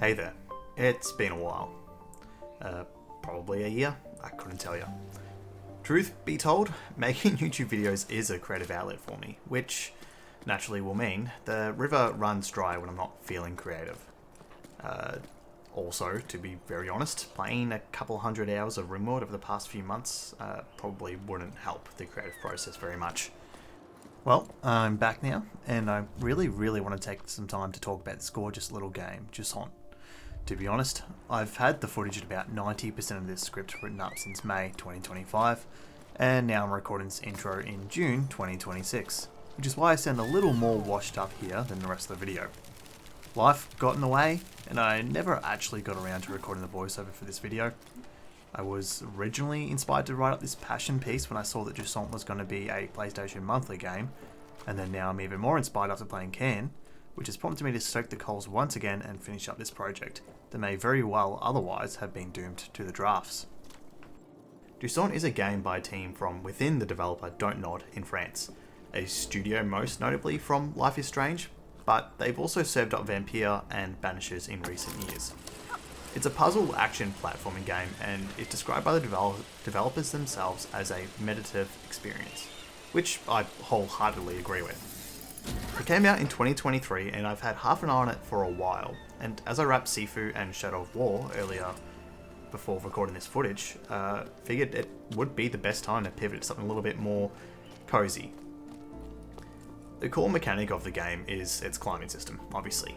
Hey there, it's been a while. Probably a year, I couldn't tell you. Truth be told, making YouTube videos is a creative outlet for me, which naturally will mean the river runs dry when I'm not feeling creative. Also, to be very honest, playing a couple hundred hours of RimWorld over the past few months probably wouldn't help the creative process very much. Well, I'm back now, and I really want to take some time to talk about this gorgeous little game, Jusant. To be honest, I've had the footage at about 90% of this script written up since May 2025, and now I'm recording this intro in June 2026, which is why I sound a little more washed up here than the rest of the video. Life got in the way, and I never actually got around to recording the voiceover for this video. I was originally inspired to write up this passion piece when I saw that Jusant was going to be a PlayStation monthly game, and then now I'm even more inspired after playing Can, which has prompted me to stoke the coals once again and finish up this project that may very well otherwise have been doomed to the drafts. Jusant is a game by a team from within the developer Don't Nod in France, a studio most notably from Life is Strange, but they've also served up Vampire and Banishers in recent years. It's a puzzle action platforming game and is described by the developers themselves as a meditative experience, which I wholeheartedly agree with. It came out in 2023 and I've had half an eye on it for a while, and as I wrapped Sifu and Shadow of War earlier before recording this footage, figured it would be the best time to pivot to something a little bit more cozy. The core mechanic of the game is its climbing system, obviously,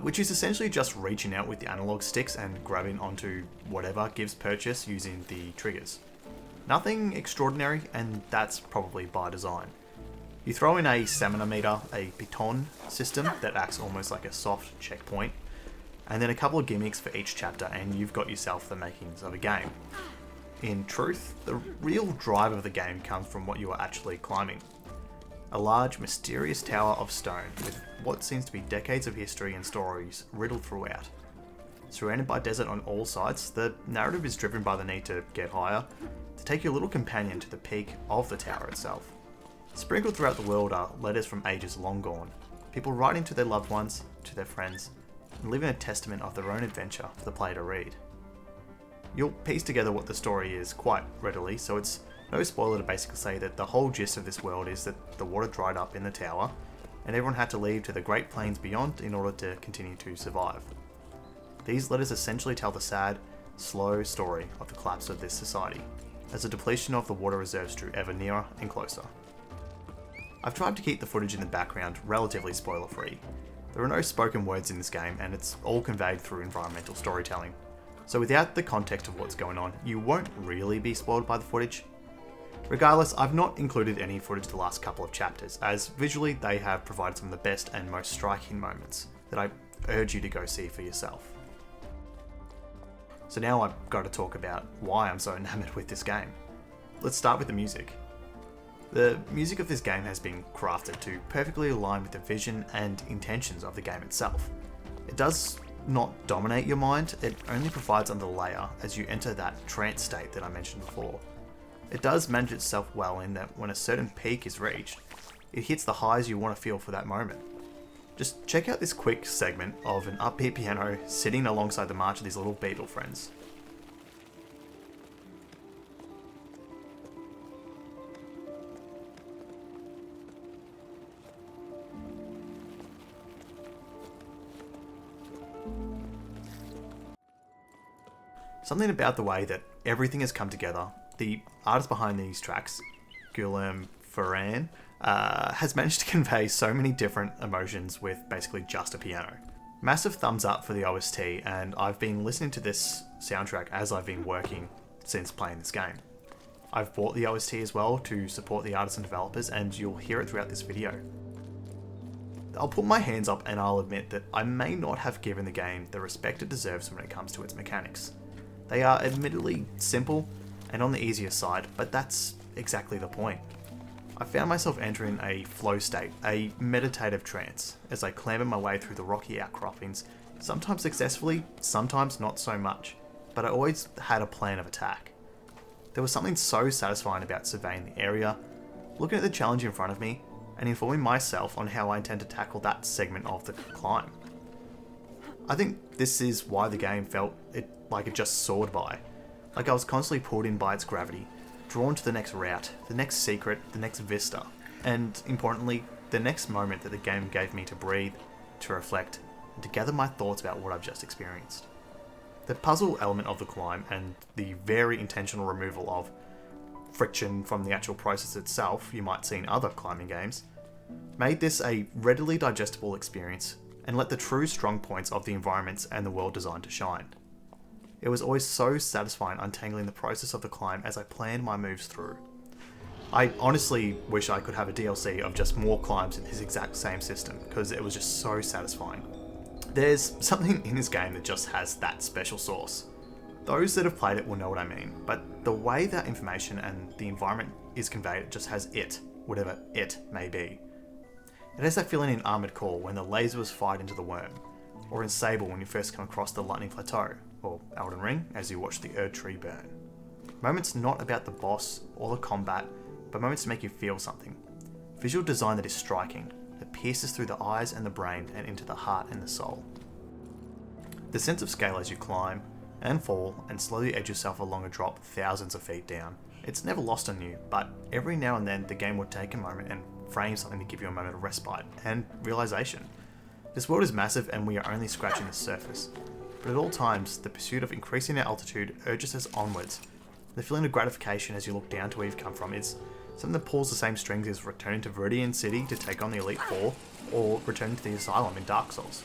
which is essentially just reaching out with the analog sticks and grabbing onto whatever gives purchase using the triggers. Nothing extraordinary, and that's probably by design. You throw in a stamina meter, a piton system that acts almost like a soft checkpoint, and then a couple of gimmicks for each chapter, and you've got yourself the makings of a game. In truth, the real drive of the game comes from what you are actually climbing. A large, mysterious tower of stone with what seems to be decades of history and stories riddled throughout. Surrounded by desert on all sides, the narrative is driven by the need to get higher, to take your little companion to the peak of the tower itself. Sprinkled throughout the world are letters from ages long gone, people writing to their loved ones, to their friends, and leaving a testament of their own adventure for the player to read. You'll piece together what the story is quite readily, so it's no spoiler to basically say that the whole gist of this world is that the water dried up in the tower, and everyone had to leave to the Great Plains beyond in order to continue to survive. These letters essentially tell the sad, slow story of the collapse of this society, as the depletion of the water reserves drew ever nearer and closer. I've tried to keep the footage in the background relatively spoiler-free. There are no spoken words in this game, and it's all conveyed through environmental storytelling. So without the context of what's going on, you won't really be spoiled by the footage. Regardless, I've not included any footage the last couple of chapters, as visually they have provided some of the best and most striking moments that I urge you to go see for yourself. So now I've got to talk about why I'm so enamored with this game. Let's start with the music. The music of this game has been crafted to perfectly align with the vision and intentions of the game itself. It does not dominate your mind, it only provides another layer as you enter that trance state that I mentioned before. It does manage itself well in that when a certain peak is reached, it hits the highs you want to feel for that moment. Just check out this quick segment of an upbeat piano sitting alongside the march of these little beetle friends. Something about the way that everything has come together, the artist behind these tracks, Guillaume Ferran, has managed to convey so many different emotions with basically just a piano. Massive thumbs up for the OST, and I've been listening to this soundtrack as I've been working since playing this game. I've bought the OST as well to support the artists and developers, and you'll hear it throughout this video. I'll put my hands up and I'll admit that I may not have given the game the respect it deserves when it comes to its mechanics. They are admittedly simple and on the easier side, but that's exactly the point. I found myself entering a flow state, a meditative trance, as I clambered my way through the rocky outcroppings, sometimes successfully, sometimes not so much, but I always had a plan of attack. There was something so satisfying about surveying the area, looking at the challenge in front of me, and informing myself on how I intend to tackle that segment of the climb. I think this is why the game felt like it just soared by. Like I was constantly pulled in by its gravity, drawn to the next route, the next secret, the next vista, and importantly, the next moment that the game gave me to breathe, to reflect, and to gather my thoughts about what I've just experienced. The puzzle element of the climb and the very intentional removal of friction from the actual process itself you might see in other climbing games made this a readily digestible experience and let the true strong points of the environments and the world design to shine. It was always so satisfying untangling the process of the climb as I planned my moves through. I honestly wish I could have a DLC of just more climbs in this exact same system, because it was just so satisfying. There's something in this game that just has that special sauce. Those that have played it will know what I mean, but the way that information and the environment is conveyed, it just has it, whatever it may be. It has that feeling in Armored Core when the lasers fight into the worm, or in Sable when you first come across the Lightning Plateau, or Elden Ring as you watch the Erd Tree burn. Moments not about the boss or the combat, but moments to make you feel something. Visual design that is striking, that pierces through the eyes and the brain and into the heart and the soul. The sense of scale as you climb and fall and slowly edge yourself along a drop thousands of feet down. It's never lost on you, but every now and then the game will take a moment and frame something to give you a moment of respite and realization. This world is massive and we are only scratching the surface, but at all times the pursuit of increasing our altitude urges us onwards. The feeling of gratification as you look down to where you've come from is something that pulls the same strings as returning to Viridian City to take on the Elite Four, or returning to the Asylum in Dark Souls.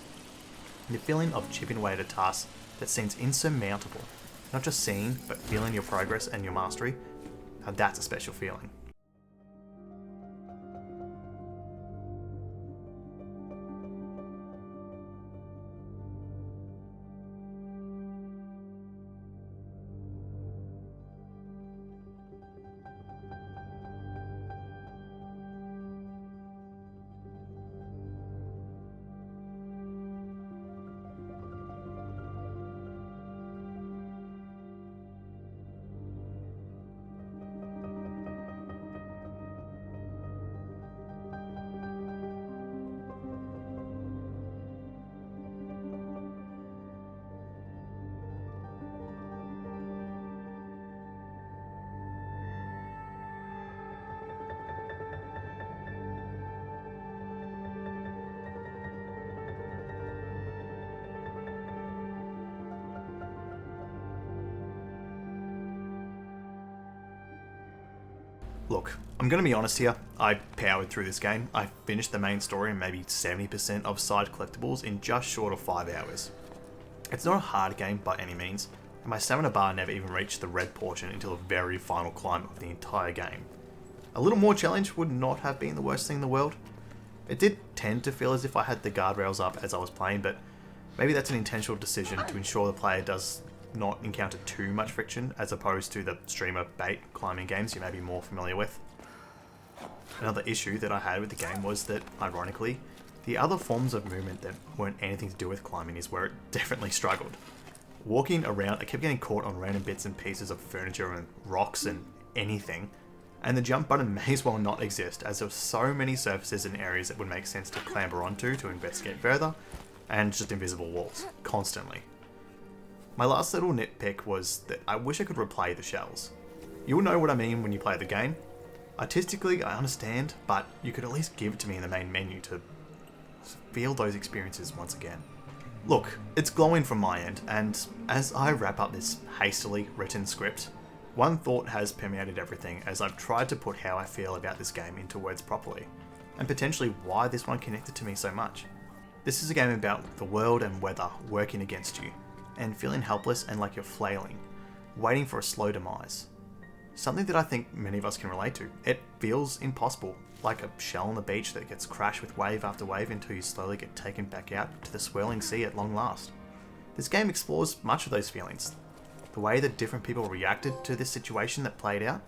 And the feeling of chipping away at a task that seems insurmountable, not just seeing, but feeling your progress and your mastery, now that's a special feeling. Look, I'm going to be honest here, I powered through this game. I finished the main story and maybe 70% of side collectibles in just short of 5 hours. It's not a hard game by any means, and my stamina bar never even reached the red portion until the very final climb of the entire game. A little more challenge would not have been the worst thing in the world. It did tend to feel as if I had the guardrails up as I was playing, but maybe that's an intentional decision to ensure the player does not encounter too much friction as opposed to the streamer bait climbing games you may be more familiar with. Another issue that I had with the game was that, ironically, the other forms of movement that weren't anything to do with climbing is where it definitely struggled. Walking around, I kept getting caught on random bits and pieces of furniture and rocks and anything, and the jump button may as well not exist as there were so many surfaces and areas that would make sense to clamber onto to investigate further, and just invisible walls, constantly. My last little nitpick was that I wish I could replay the shells. You'll know what I mean when you play the game. Artistically, I understand, but you could at least give it to me in the main menu to feel those experiences once again. Look, it's glowing from my end, and as I wrap up this hastily written script, one thought has permeated everything as I've tried to put how I feel about this game into words properly, and potentially why this one connected to me so much. This is a game about the world and weather working against you, and feeling helpless and like you're flailing, waiting for a slow demise. Something that I think many of us can relate to. It feels impossible, like a shell on the beach that gets crashed with wave after wave until you slowly get taken back out to the swirling sea at long last. This game explores much of those feelings. The way that different people reacted to this situation that played out,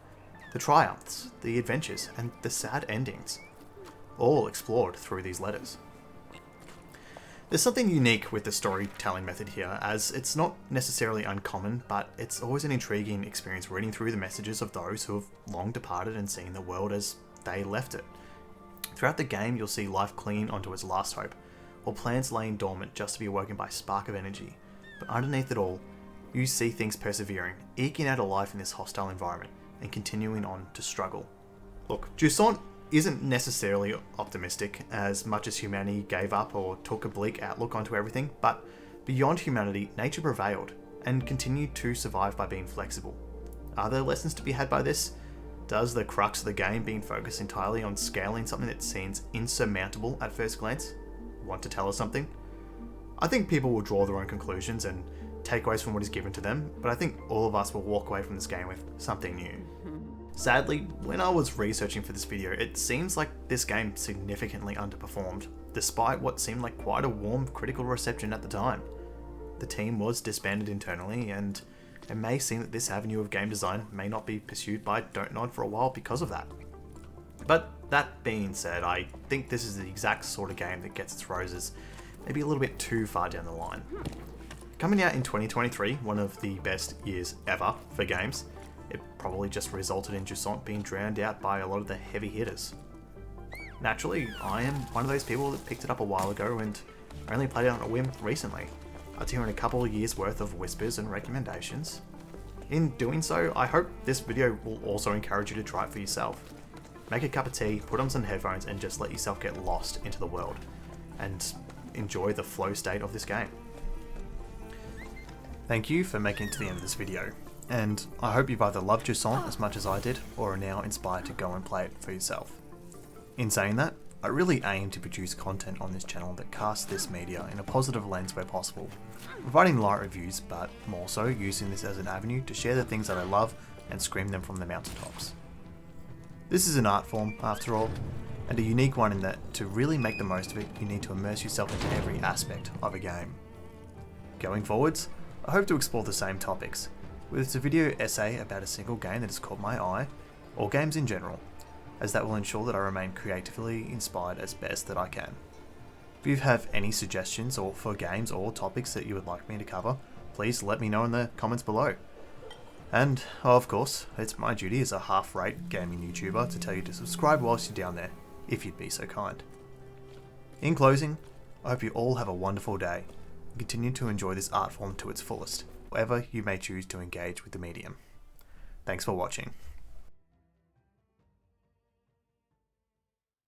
the triumphs, the adventures, and the sad endings, all explored through these letters. There's something unique with the storytelling method here, as it's not necessarily uncommon, but it's always an intriguing experience reading through the messages of those who have long departed and seen the world as they left it. Throughout the game, you'll see life clinging onto its last hope, or plans laying dormant just to be awoken by a spark of energy. But underneath it all, you see things persevering, eking out a life in this hostile environment, and continuing on to struggle. Look, Jusant isn't necessarily optimistic as much as humanity gave up or took a bleak outlook onto everything, but beyond humanity, nature prevailed and continued to survive by being flexible. Are there lessons to be had by this? Does the crux of the game being focused entirely on scaling something that seems insurmountable at first glance want to tell us something? I think people will draw their own conclusions and takeaways from what is given to them, but I think all of us will walk away from this game with something new. Sadly, when I was researching for this video, it seems like this game significantly underperformed, despite what seemed like quite a warm critical reception at the time. The team was disbanded internally, and it may seem that this avenue of game design may not be pursued by Don't Nod for a while because of that. But that being said, I think this is the exact sort of game that gets its roses maybe a little bit too far down the line. Coming out in 2023, one of the best years ever for games, it probably just resulted in Jusant being drowned out by a lot of the heavy hitters. Naturally, I am one of those people that picked it up a while ago and only played it on a whim recently, after hearing a couple of years worth of whispers and recommendations. In doing so, I hope this video will also encourage you to try it for yourself. Make a cup of tea, put on some headphones, and just let yourself get lost into the world, and enjoy the flow state of this game. Thank you for making it to the end of this video, and I hope you've either loved Jusant as much as I did, or are now inspired to go and play it for yourself. In saying that, I really aim to produce content on this channel that casts this media in a positive lens where possible, providing light reviews, but more so using this as an avenue to share the things that I love and scream them from the mountaintops. This is an art form, after all, and a unique one in that to really make the most of it, you need to immerse yourself into every aspect of a game. Going forwards, I hope to explore the same topics, whether it's a video essay about a single game that has caught my eye, or games in general, as that will ensure that I remain creatively inspired as best that I can. If you have any suggestions or for games or topics that you would like me to cover, please let me know in the comments below. And, of course, it's my duty as a half-rate gaming YouTuber to tell you to subscribe whilst you're down there, if you'd be so kind. In closing, I hope you all have a wonderful day, and continue to enjoy this art form to its fullest, wherever you may choose to engage with the medium. Thanks for watching.